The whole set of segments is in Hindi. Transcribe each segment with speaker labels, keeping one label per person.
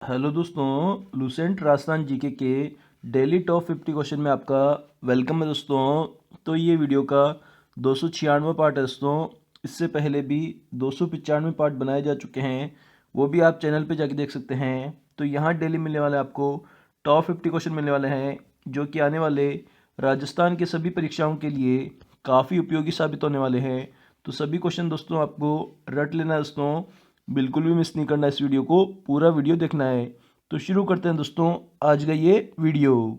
Speaker 1: हेलो दोस्तों, लुसेंट राजस्थान जीके के डेली टॉप 50 क्वेश्चन में आपका वेलकम है दोस्तों। तो ये वीडियो का 296वां पार्ट है दोस्तों। इससे पहले भी 295 पार्ट बनाए जा चुके हैं, वो भी आप चैनल पे जाके देख सकते हैं। तो यहाँ डेली मिलने वाले आपको टॉप 50 क्वेश्चन मिलने वाले हैं, जो कि आने वाले राजस्थान के सभी परीक्षाओं के लिए काफ़ी उपयोगी साबित होने वाले हैं। तो सभी क्वेश्चन दोस्तों आपको रट लेना है दोस्तों, बिल्कुल भी मिस नहीं करना, इस वीडियो को पूरा वीडियो देखना है। तो शुरू करते हैं दोस्तों आज का ये वीडियो।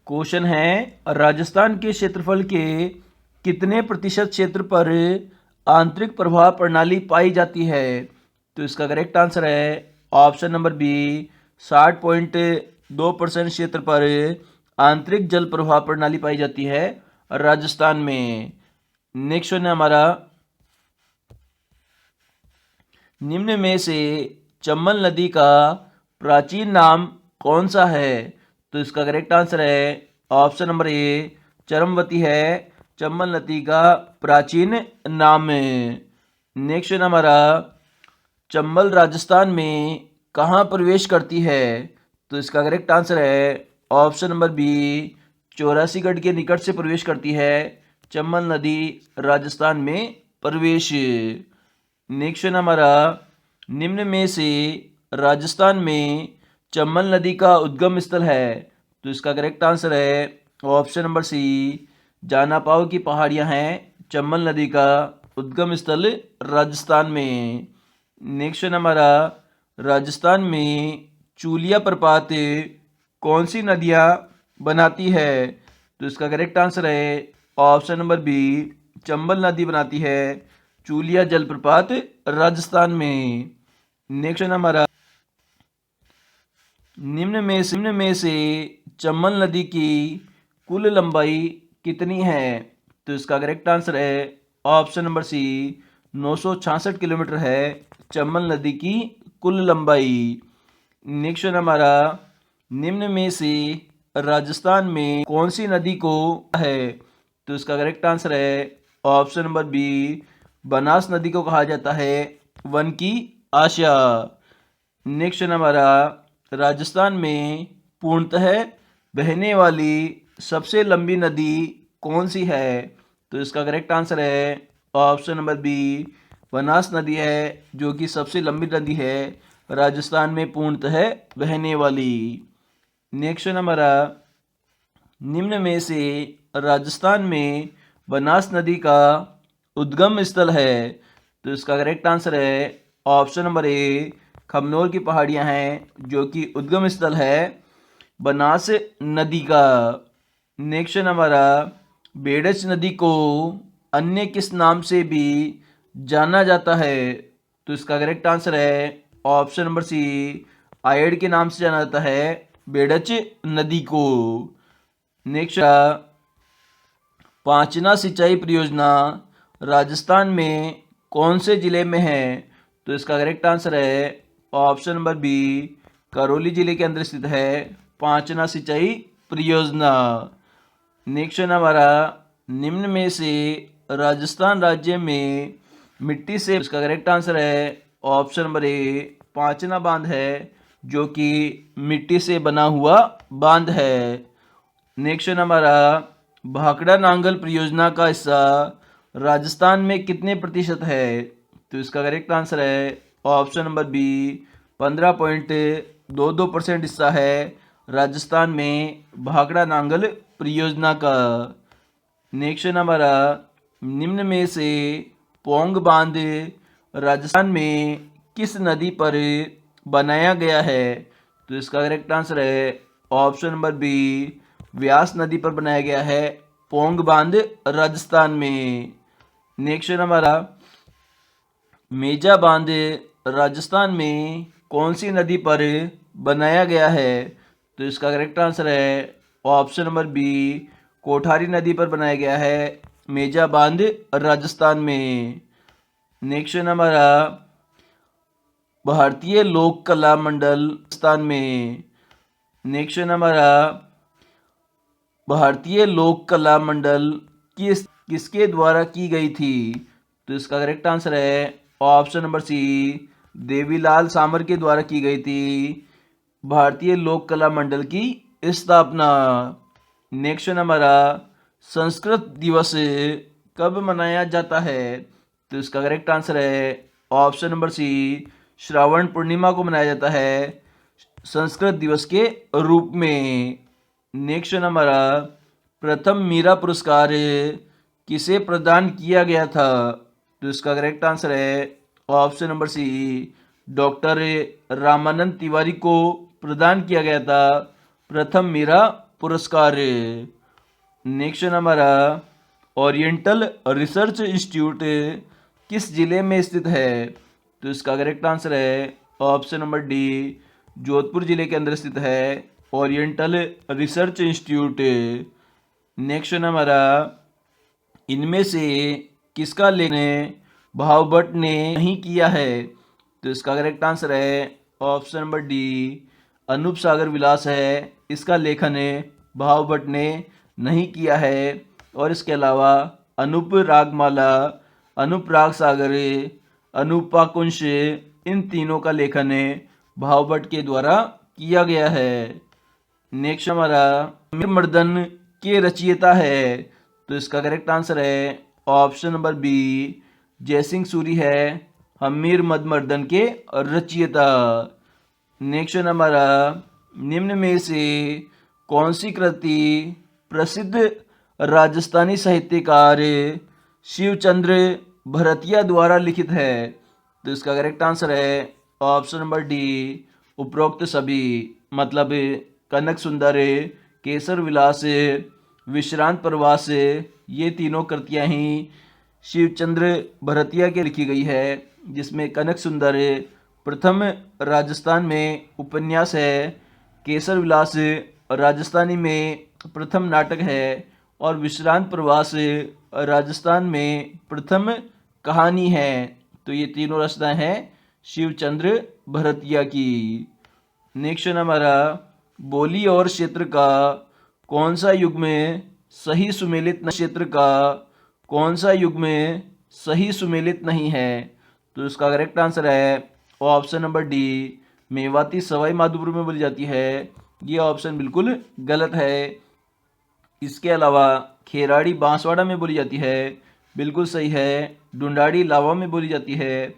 Speaker 1: क्वेश्चन है, राजस्थान के क्षेत्रफल के कितने प्रतिशत क्षेत्र पर आंतरिक प्रवाह प्रणाली पाई जाती है? तो इसका करेक्ट आंसर है ऑप्शन नंबर बी, 60.2% क्षेत्र पर आंतरिक जल प्रवाह प्रणाली पाई जाती है राजस्थान में। नेक्स्ट है हमारा, निम्न में से चंबल नदी का प्राचीन नाम कौन सा है? तो इसका करेक्ट आंसर है ऑप्शन नंबर ए, चरमवती है चंबल नदी का प्राचीन नाम। नेक्स्ट है हमारा, चंबल राजस्थान में कहाँ प्रवेश करती है? तो इसका करेक्ट आंसर है ऑप्शन नंबर बी, चौरासीगढ़ के निकट से प्रवेश करती है चंबल नदी राजस्थान में प्रवेश। नेक्स्ट हमारा, निम्न में से राजस्थान में चंबल नदी का उद्गम स्थल है? तो इसका करेक्ट आंसर है ऑप्शन नंबर सी, जानापाव की पहाड़ियां हैं चंबल नदी का उद्गम स्थल राजस्थान में। नेक्स्ट हमारा, राजस्थान में चूलिया प्रपात कौन सी नदियां बनाती है? तो इसका करेक्ट आंसर है ऑप्शन नंबर बी, चंबल नदी बनाती है चूलिया जलप्रपात राजस्थान में। नेक्स्ट हमारा, निम्न में से चंबल नदी की कुल लंबाई कितनी है? तो इसका करेक्ट आंसर है ऑप्शन नंबर सी, 966 किलोमीटर है चंबल नदी की कुल लंबाई। नेक्स्ट हमारा, निम्न में से राजस्थान में कौन सी नदी को है? तो इसका करेक्ट आंसर है ऑप्शन नंबर बी, बनास नदी को कहा जाता है वन की आशा। नेक्स्ट हमारा, राजस्थान में पूर्णतः बहने वाली सबसे लंबी नदी कौन सी है? तो इसका करेक्ट आंसर है ऑप्शन नंबर बी, बनास नदी है जो कि सबसे लंबी नदी है राजस्थान में पूर्णतः बहने वाली। नेक्स्ट हमारा, निम्न में से राजस्थान में बनास नदी का उद्गम स्थल है? तो इसका करेक्ट आंसर है ऑप्शन नंबर ए, खमनोर की पहाड़ियां हैं जो कि उद्गम स्थल है बनास नदी का। नेक्स्ट हमारा, बेडच नदी को अन्य किस नाम से भी जाना जाता है? तो इसका करेक्ट आंसर है ऑप्शन नंबर सी, आयड़ के नाम से जाना जाता है बेडच नदी को। नेक्स्ट, पांचना सिंचाई परियोजना राजस्थान में कौन से जिले में है? तो इसका करेक्ट आंसर है ऑप्शन नंबर बी, करौली जिले के अंदर स्थित है पांचना सिंचाई परियोजना। नेक्स्ट हमारा, निम्न में से राजस्थान राज्य में मिट्टी से, इसका करेक्ट आंसर है ऑप्शन नंबर ए, पांचना बांध है जो कि मिट्टी से बना हुआ बांध है। नेक्स्ट हमारा, भाखड़ा नांगल परियोजना का हिस्सा राजस्थान में कितने प्रतिशत है? तो इसका करेक्ट आंसर है ऑप्शन नंबर बी, 15.22% हिस्सा है राजस्थान में भाखड़ा नांगल परियोजना का। नेक्स्ट हमारा, निम्न में से पोंग बांध राजस्थान में किस नदी पर बनाया गया है? तो इसका करेक्ट आंसर है ऑप्शन नंबर बी, व्यास नदी पर बनाया गया है पोंग बांध राजस्थान में। नेक्स्ट हमारा, मेजा बांध राजस्थान में कौन सी नदी पर बनाया गया है? तो इसका करेक्ट आंसर है ऑप्शन नंबर बी, कोठारी नदी पर बनाया गया है मेजा बांध राजस्थान में। नेक्स्ट हमारा, भारतीय लोक कला मंडल राजस्थान में। नेक्स्ट हमारा, भारतीय लोक कला मंडल किसके द्वारा की गई थी? तो इसका करेक्ट आंसर है ऑप्शन नंबर सी, देवीलाल सामर के द्वारा की गई थी भारतीय लोक कला मंडल की स्थापना। नेक्स्ट हमारा संस्कृत दिवस कब मनाया जाता है? तो इसका करेक्ट आंसर है ऑप्शन नंबर सी, श्रावण पूर्णिमा को मनाया जाता है संस्कृत दिवस के रूप में। नेक्स्ट हमारा प्रथम मीरा पुरस्कार किसे प्रदान किया गया था? तो इसका करेक्ट आंसर है option number C, doctor Ramanand Tiwari को प्रदान किया गया था प्रथम मीरा पुरस्कार। नेक्स्ट हमारा ओरिएंटल रिसर्च इंस्टीट्यूट किस जिले में स्थित है? तो इसका करेक्ट आंसर है ऑप्शन नंबर डी, जोधपुर जिले के अंदर स्थित है ओरिएंटल रिसर्च इंस्टीट्यूट। नेक्स्ट हमारा इनमें से किसका लेखन भावभट्ट ने नहीं किया है? तो इसका करेक्ट आंसर है ऑप्शन नंबर डी, अनूप सागर विलास है इसका लेखन भावभट्ट ने नहीं किया है। और इसके अलावा अनूप रागमाला, अनूप राग सागर, अनुपाकुंश, इन तीनों का लेखन भावभट्ट के द्वारा किया गया है। नेक्स्ट हमारा मर्दन के रचयिता है? तो इसका करेक्ट आंसर है option number B, Jaisingh Suri है हमीर मर्दन के रचयिता। नेक्स्ट हमारा निम्न में से कौन सी कृति प्रसिद्ध राजस्थानी साहित्यकार शिवचंद्र भरतिया द्वारा लिखित है? तो इसका करेक्ट आंसर है ऑप्शन नंबर डी, उपरोक्त सभी, मतलब कनक सुंदर, केसर विलास, विश्रांत प्रवास, ये तीनों कृतियाँ ही शिवचंद्र भरतिया के लिखी गई है, जिसमें कनक सुंदर प्रथम राजस्थान में उपन्यास है, केसर विलास राजस्थानी में प्रथम नाटक है और विश्रांत प्रवास राजस्थान में प्रथम कहानी है। तो ये तीनों रचनाएं हैं शिवचंद्र भरतिया की। नेक्स्ट हमारा बोली और क्षेत्र का कौन सा युग्म सही सुमेलित क्षेत्र का कौन सा युग्म सही सुमेलित नहीं है? तो इसका करेक्ट आंसर है option number D, Mewati Sawai Madhopur में बोली जाती है। ये ऑप्शन बिल्कुल गलत है। इसके अलावा खेराड़ी बांसवाड़ा में बोली जाती है, बिल्कुल सही है। डुंडाड़ी लावा में बोली जाती है,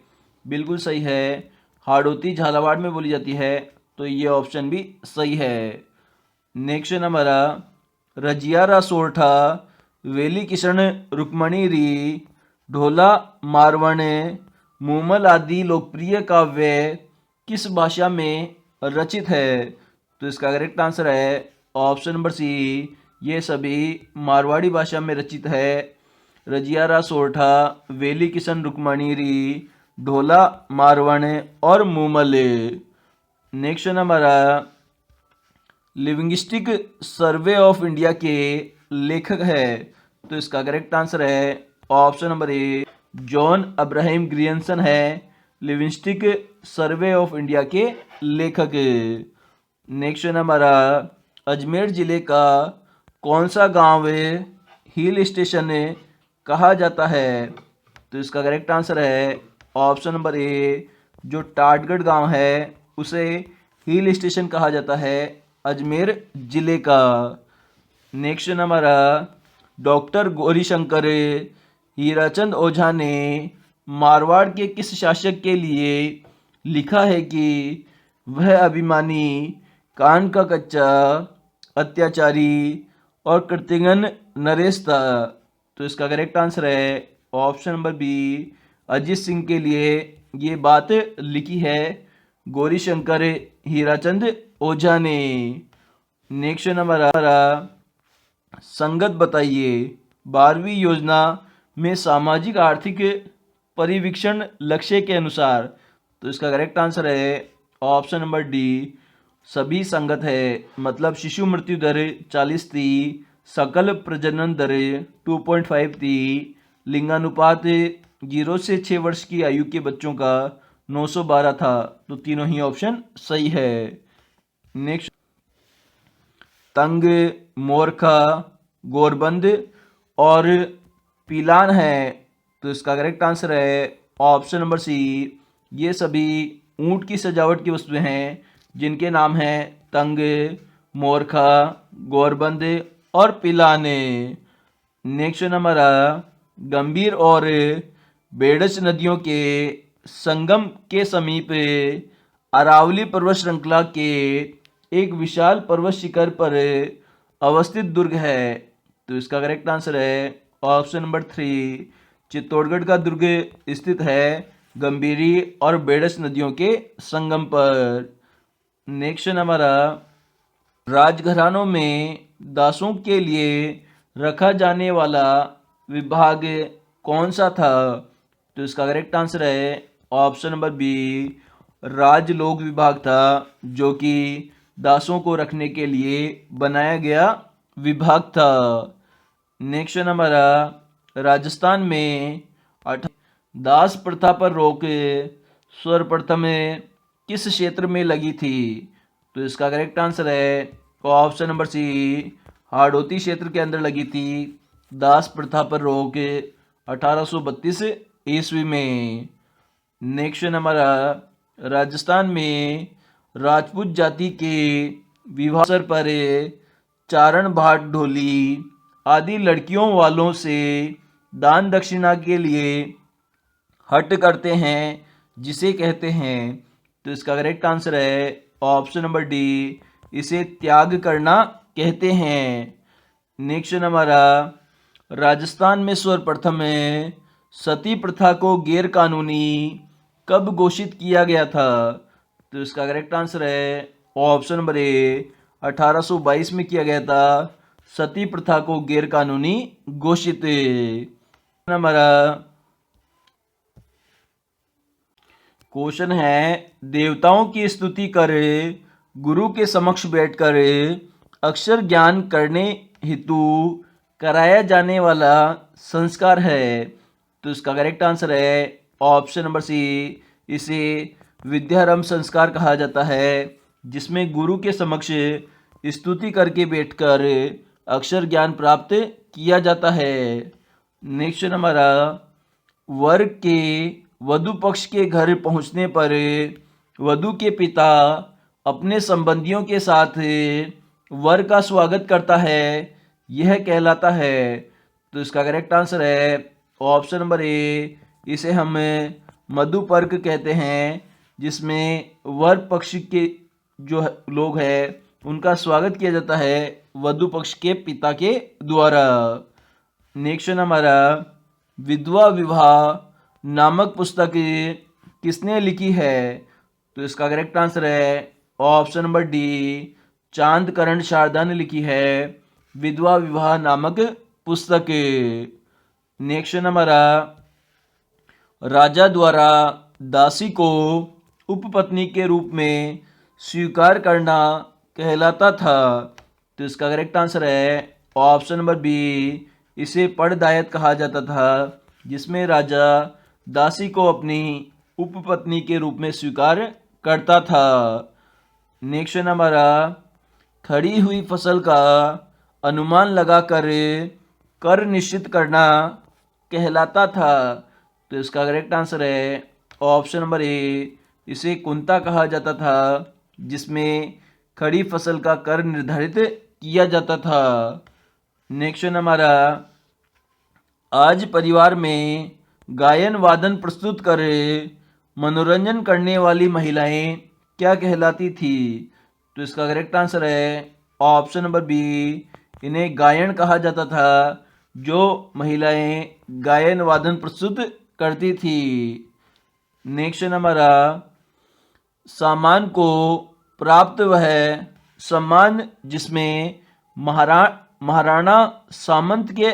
Speaker 1: बिल्कुल सही है। हाड़ौती झालावाड़ में बोली जाती है, तो ये ऑप्शन भी सही है। नेक्स्ट हमारा रजियारा सोरठा, वेली किशन रुक्मणी री, ढोला मारवण, मूमल आदि लोकप्रिय काव्य किस भाषा में रचित है? तो इसका करेक्ट आंसर है ऑप्शन नंबर सी, ये सभी मारवाड़ी भाषा में रचित है। रजियारा सोरठा, वेली किशन रुक्मणी री, ढोला मारवण और मूमल। नेक्स्ट हमारा लिविंगिस्टिक सर्वे ऑफ इंडिया के लेखक है? तो इसका करेक्ट आंसर है option number A, John Abraham Grierson है लिविंगिस्टिक सर्वे ऑफ इंडिया के लेखक। नेक्स्ट हमारा अजमेर जिले का कौन सा गांव हिल स्टेशन कहा जाता है? तो इसका करेक्ट आंसर है ऑप्शन नंबर ए, जो टाटगढ़ गांव है उसे हिल स्टेशन कहा जाता है अजमेर जिले का। नेक्स्ट हमारा डॉक्टर गौरीशंकर हीराचंद ओझा ने मारवाड़ के किस शासक के लिए लिखा है कि वह अभिमानी, कान का कच्चा, अत्याचारी और कृतघ्न नरेश था? तो इसका करेक्ट आंसर है option number B, Ajit Singh के लिए ये बात लिखी है गौरीशंकर हीराचंद ओझा ने। नेक्स्ट हमारा संगत बताइए, 12वीं योजना में सामाजिक आर्थिक परिवीक्षण लक्ष्य के अनुसार? तो इसका करेक्ट आंसर है ऑप्शन नंबर डी, सभी संगत है, मतलब शिशु मृत्यु दर 40 थी, सकल प्रजनन दर 2.5 थी, लिंगानुपात 0 से 6 वर्ष की आयु के बच्चों का 912 था। तो तीनों ही ऑप्शन सही है। नेक्स्ट तंग, मोरखा, गोरबंद और पीलान है। तो इसका करेक्ट आंसर है ऑप्शन नंबर सी, ये सभी ऊंट की सजावट की वस्तुएं हैं जिनके नाम हैं तंग, मोरखा, गोरबंद और पिलाने। नेक्स्ट हमारा गंभीर और बेडच नदियों के संगम के समीप अरावली पर्वत श्रृंखला के एक विशाल पर्वत शिखर पर अवस्थित दुर्ग है। तो इसका करेक्ट आंसर है ऑप्शन नंबर 3। चित्तौड़गढ़ का दुर्ग स्थित है गंभीरी और बेडस नदियों के संगम पर। नेक्स्ट हमारा राजघरानों में दासों के लिए रखा जाने वाला विभाग कौन सा था? तो इसका करेक्ट आंसर है ऑप्शन नंबर बी, राजलोक विभाग था, जो कि दासों को रखने के लिए बनाया गया विभाग था। नेक्स्ट हमारा राजस्थान में दास प्रथा पर रोक सर्वप्रथम किस क्षेत्र में लगी थी? तो इसका करेक्ट आंसर है ऑप्शन नंबर सी, हाड़ौती क्षेत्र के अंदर लगी थी दास प्रथा पर रोक 1832 ईस्वी में। नेक्स्ट हमारा राजस्थान में राजपूत जाति के विवाह अवसर पर चारण भाट ढोली आदि लड़कियों वालों से दान दक्षिणा के लिए हट करते हैं, जिसे कहते हैं। तो इसका करेक्ट आंसर है ऑप्शन नंबर डी, इसे त्याग करना कहते हैं। नेक्स्ट हमारा राजस्थान में सर्वप्रथम सती प्रथा को गैर कानूनी कब घोषित किया गया था? तो इसका करेक्ट आंसर है ऑप्शन नंबर ए, 1822 में किया गया था सती प्रथा को गैर कानूनी घोषित। हमारा क्वेश्चन है देवताओं की स्तुति कर गुरु के समक्ष बैठकर अक्षर ज्ञान करने हेतु कराया जाने वाला संस्कार है। तो इसका करेक्ट आंसर है ऑप्शन नंबर सी, इसे विद्यारंभ संस्कार कहा जाता है, जिसमें गुरु के समक्ष स्तुति करके बैठकर अक्षर ज्ञान प्राप्त किया जाता है। नेक्स्ट हमारा वर के वधु पक्ष के घर पहुंचने पर वधु के पिता अपने संबंधियों के साथ वर का स्वागत करता है, यह कहलाता है। तो इसका करेक्ट आंसर है ऑप्शन नंबर ए, इसे हम मधुपर्क कहते हैं, जिसमें वर पक्ष के जो लोग हैं उनका स्वागत किया जाता है वधु पक्ष के पिता के द्वारा। नेक्स्ट हमारा विधवा विवाह नामक पुस्तक किसने लिखी है? तो इसका करेक्ट आंसर है ऑप्शन नंबर डी, चांद करण शारदा ने लिखी है विधवा विवाह नामक पुस्तक। नेक्स्ट हमारा राजा द्वारा दासी को उपपत्नी के रूप में स्वीकार करना कहलाता था। तो इसका करेक्ट आंसर है ऑप्शन नंबर बी, इसे पड़दायत कहा जाता था, जिसमें राजा दासी को अपनी उपपत्नी के रूप में स्वीकार करता था। नेक्स्ट हमारा खड़ी हुई फसल का अनुमान लगाकर कर निश्चित करना कहलाता था। तो इसका करेक्ट आंसर है ऑप्शन नंबर ए, इसे कुंता कहा जाता था, जिसमें खड़ी फसल का कर निर्धारित किया जाता था। नेक्स्ट हमारा आज परिवार में गायन वादन प्रस्तुत कर मनोरंजन करने वाली महिलाएं क्या कहलाती थी? तो इसका करेक्ट आंसर है ऑप्शन नंबर बी, इन्हें गायन कहा जाता था, जो महिलाएं गायन वादन प्रस्तुत करती थी। नेक्स्ट हमारा सामान को प्राप्त वह सम्मान जिसमें महाराणा सामंत के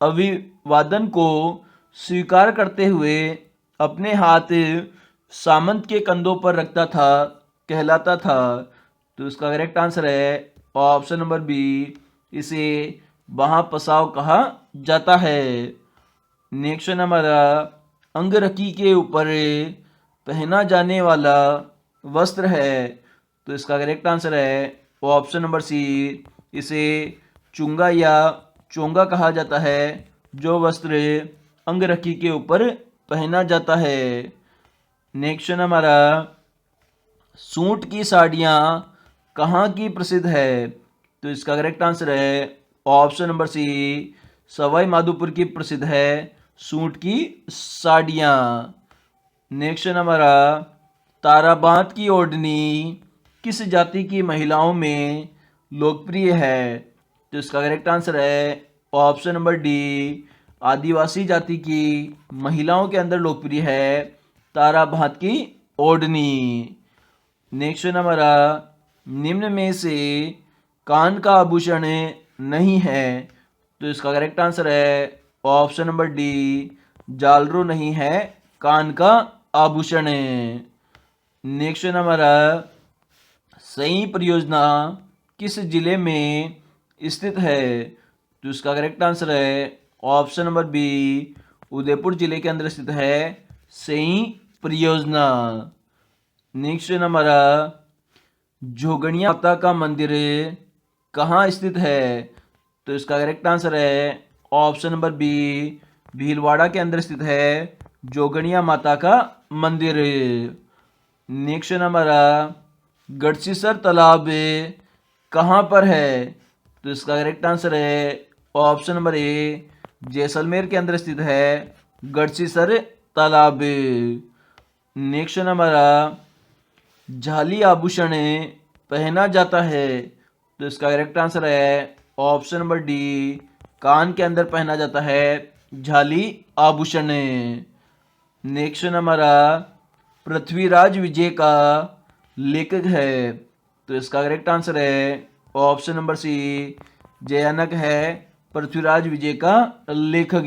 Speaker 1: अभिवादन को स्वीकार करते हुए अपने हाथ सामंत के कंधों पर रखता था कहलाता था। तो इसका करेक्ट आंसर है ऑप्शन नंबर बी, इसे महापसाव कहा जाता है। नेक्स्ट हमारा अंगरखी के ऊपर पहना जाने वाला वस्त्र है। तो इसका करेक्ट आंसर है ऑप्शन नंबर सी, इसे चुंगा या चोंगा कहा जाता है, जो वस्त्र अंगरखी के ऊपर पहना जाता है। नेक्स्ट हमारा सूट की साड़ियाँ कहाँ की प्रसिद्ध है? तो इसका करेक्ट आंसर है option number C, Sawai Madhopur की प्रसिद्ध है सूट की साड़ियाँ। नेक्स्ट हमारा, ताराबांध की ओढ़नी किस जाति की महिलाओं में लोकप्रिय है? तो इसका करेक्ट आंसर है ऑप्शन नंबर डी, आदिवासी जाति की महिलाओं के अंदर लोकप्रिय है ताराबांध की ओढ़नी। नेक्स्ट हमारा, निम्न में से कान का आभूषण नहीं है? तो इसका करेक्ट आंसर है ऑप्शन नंबर डी, जालरू नहीं है कान का आभूषण। नेक्स्ट हमारा, सही परियोजना किस जिले में स्थित है? तो इसका करेक्ट आंसर है ऑप्शन नंबर बी, उदयपुर जिले के अंदर स्थित है सही परियोजना। नेक्स्ट हमारा, जोगणिया माता का मंदिर कहाँ स्थित है? तो इसका करेक्ट आंसर है ऑप्शन नंबर बी, भीलवाड़ा के अंदर स्थित है जोगणिया माता का मंदिर। नेक्स्ट हमारा, गढ़सीसर तालाब कहाँ पर है? तो इसका करेक्ट आंसर है ऑप्शन नंबर ए, जैसलमेर के अंदर स्थित है गढ़सीसर तालाब। नेक्स्ट हमारा, जाली आभूषण पहना जाता है? तो इसका करेक्ट आंसर है ऑप्शन नंबर डी, कान के अंदर पहना जाता है जाली आभूषण। नेक्स्ट हमारा, पृथ्वीराज विजय का लेखक है? तो इसका करेक्ट आंसर है ऑप्शन नंबर सी, जयानक है पृथ्वीराज विजय का लेखक।